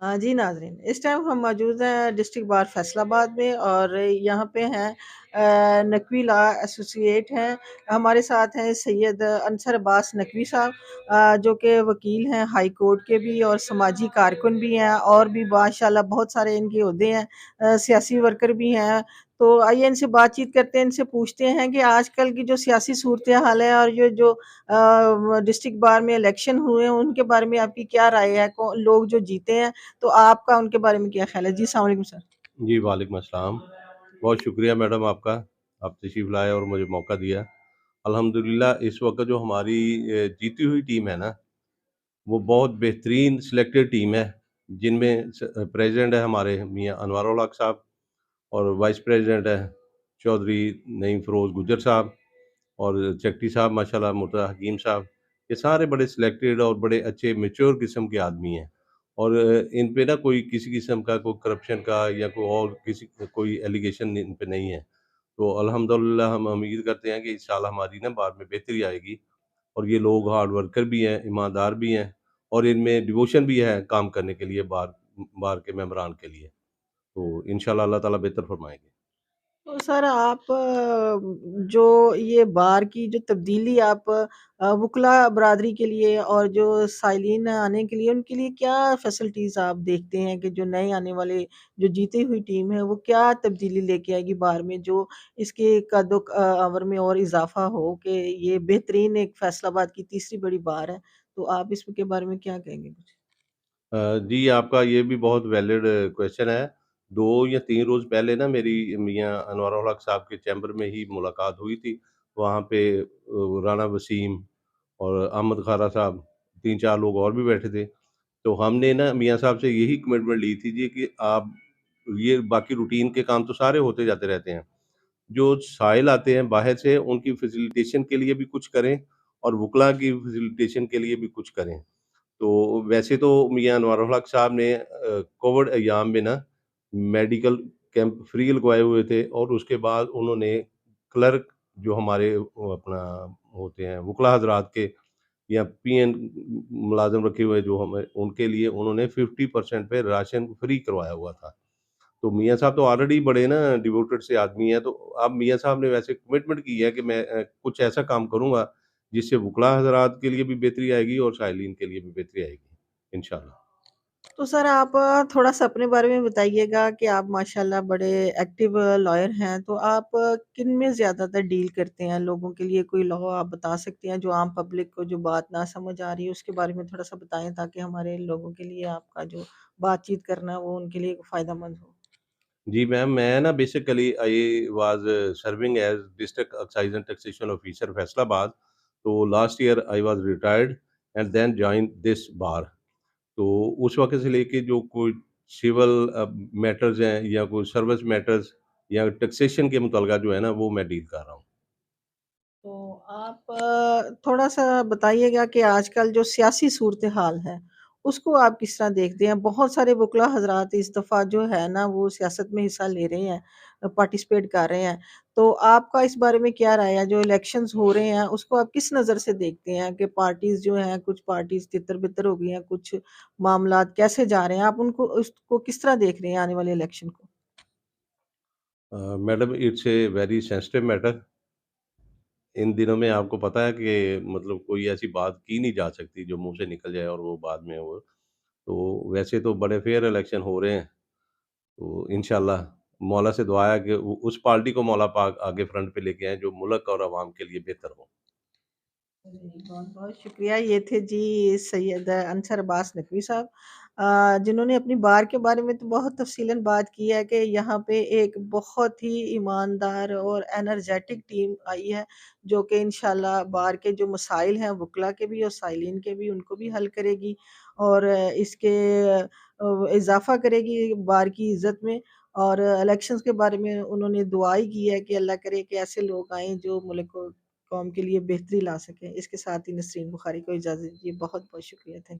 जी नाज़रीन, इस टाइम हम मौजूद हैं डिस्ट्रिक्ट बार फैसलाबाद में और यहाँ पे हैं नकवी लॉ एसोसिएट हैं। हमारे साथ हैं सैयद अनसर अब्बास नकवी साहब, जो कि वकील हैं हाई कोर्ट के भी और समाजी कारकुन भी हैं, और भी माशाल्लाह बहुत सारे इनके ओहदे हैं, सियासी वर्कर भी हैं। तो आइए इनसे बातचीत करते हैं, इनसे पूछते हैं कि आजकल की जो सियासी सूरत-ए-हाल है और ये जो डिस्ट्रिक्ट बार में इलेक्शन हुए हैं, उनके बारे में आपकी क्या राय है? लोग जो जीते हैं, तो आपका उनके बारे में क्या ख़्याल है? जी, अस्सलाम वालेकुम सर। जी, वालेकुम अस्सलाम। बहुत शुक्रिया मैडम आपका, आप तशरीफ़ लाए और मुझे मौका दिया। अल्हम्दुलिल्लाह इस वक़्त जो हमारी जीती हुई टीम है ना, वो बहुत बेहतरीन सिलेक्टेड टीम है, जिनमें प्रेज़िडेंट है हमारे मियाँ अनवर उल हक साहब और वाइस प्रेज़िडेंट है चौधरी नईम फ़िरोज़ गुज्जर साहब और सेक्रेटरी साहब माशाल्लाह मुर्तज़ा हकीम साहब। ये सारे बड़े सिलेक्टेड और बड़े अच्छे मैच्योर किस्म के आदमी हैं और इन पे ना कोई किसी किस्म का कोई करप्शन का या कोई और किसी कोई एलिगेशन इन पे नहीं है। तो अल्हम्दुलिल्लाह हम उम्मीद करते हैं कि इस साल हमारी ना बार में बेहतरी आएगी और ये लोग हार्ड वर्कर भी हैं, ईमानदार भी हैं और इनमें डिवोशन भी है काम करने के लिए बार बार के मेंबरान के लिए। तो इंशाल्लाह अल्लाह ताला बेहतर फरमाएँगे। तो सर आप जो ये बार की जो तब्दीली आप वुकला बरादरी के लिए और जो साइलिन आने के लिए, उनके लिए क्या फैसिलिटीज़ आप देखते हैं कि जो नए आने वाले जो जीती हुई टीम है, वो क्या तब्दीली लेके आएगी बार में, जो इसके कदो-आवर में और इज़ाफ़ा हो कि ये बेहतरीन एक फैसलाबाद की तीसरी बड़ी बार है। तो आप इसके बारे में क्या कहेंगे कुछ? जी, आपका ये भी बहुत वैलिड क्वेश्चन है। 2 या 3 रोज़ पहले ना मेरी मियाँ अनवर उल हक साहब के चैम्बर में ही मुलाकात हुई थी। वहाँ पे राना वसीम और अहमद खारा साहब, 3-4 लोग और भी बैठे थे। तो हमने ना मियाँ साहब से यही कमिटमेंट ली थी जी कि आप ये बाकी रूटीन के काम तो सारे होते जाते रहते हैं। जो साइल आते हैं बाहर से उनकी फैसिलिटेशन के लिए भी कुछ करें और वुकला की फैसिलिटेशन के लिए भी कुछ करें। तो वैसे तो मियाँ अनवर उल हक साहब ने कोविड अय्याम में ना मेडिकल कैंप फ्री लगवाए हुए थे और उसके बाद उन्होंने क्लर्क जो हमारे वो अपना होते हैं वुकला हज़रात के या पीएन मुलाज़िम रखे हुए जो हमें उनके लिए उन्होंने 50% पे राशन फ्री करवाया हुआ था। तो मियाँ साहब तो ऑलरेडी बड़े ना डिवोटेड से आदमी हैं, तो अब मियाँ साहब ने वैसे कमिटमेंट की है कि मैं कुछ ऐसा काम करूँगा, जिससे वुकला हज़रात के लिए भी बेहतरी आएगी और साइलिन के लिए भी बेहतरी आएगी, इंशाअल्लाह। तो सर आप थोड़ा-सा अपने बारे में बताइएगा कि आप माशाल्लाह बड़े एक्टिव लॉयर हैं, तो आप किन में ज़्यादातर डील करते हैं? लोगों के लिए कोई लॉ आप बता सकते हैं जो आम पब्लिक को जो बात ना समझ आ रही है, उसके बारे में थोड़ा-सा बताएँ ताकि हमारे लोगों के लिए आपका जो बातचीत करना है वो उनके लिए फ़ायदेमंद हो? जी मैम, मैं ना basically I was serving as district excise and taxation officer Faisalabad, तो last year I was retired and then joined this bar. तो उस वक़्त से लेके जो कोई सिविल मैटर्स हैं या कोई सर्विस मैटर्स या टैक्सेशन के मुतलका जो है ना, वो मैं डील कर रहा हूँ। तो आप थोड़ा-सा बताइएगा कि आजकल जो सियासी सूरत-ए-हाल है, उसको आप किस तरह देखते हैं? बहुत सारे वुकला हज़रात इस दफ़ा जो है ना वो सियासत में हिस्सा ले रहे हैं, पार्टिसिपेट कर रहे हैं। तो आपका इस बारे में क्या राय है? जो इलेक्शंस हो रहे हैं, उसको आप किस नज़र से देखते हैं कि पार्टीज़ जो हैं, कुछ पार्टीज़ तितर-बितर हो गई हैं, कुछ मामलात कैसे जा रहे हैं? आप उनको उसको किस तरह देख रहे हैं आने वाले इलेक्शन को? Madam it's a very sensitive matter. इन दिनों में आपको पता है कि मतलब कोई ऐसी बात की नहीं जा सकती जो मुँह से निकल जाए और वो बाद में हो। तो वैसे तो बड़े फेयर इलेक्शन हो रहे हैं, तो इंशाअल्लाह मौला से दुआ है कि उ उस पार्टी को मौला पाक आगे फ्रंट पे लेके आएँ जो मुल्क और अवाम के लिए बेहतर हो। जी, बहुत-बहुत शुक्रिया। ये थे जी सैयद अनसर अब्बास नकवी साहब, जिन्होंने अपनी बार के बारे में तो बहुत तफ़सीलन बात की है कि यहाँ पे एक बहुत ही ईमानदार और एनर्जेटिक टीम आई है, जो कि इंशाल्लाह बार के जो मसाइल हैं वुकला के भी और साइलिन के भी, उनको भी हल करेगी और इसके इज़ाफ़ा करेगी बार की इज़्ज़त में। और इलेक्शंस के बारे में उन्होंने दुआ ही की है कि अल्लाह करे कि ऐसे लोग आएँ जो मुल्क को कौम के लिए बेहतरी ला सकें। इसके साथ ही नसरीन बुखारी को इजाज़त दीजिए। बहुत-बहुत शुक्रिया। थैंक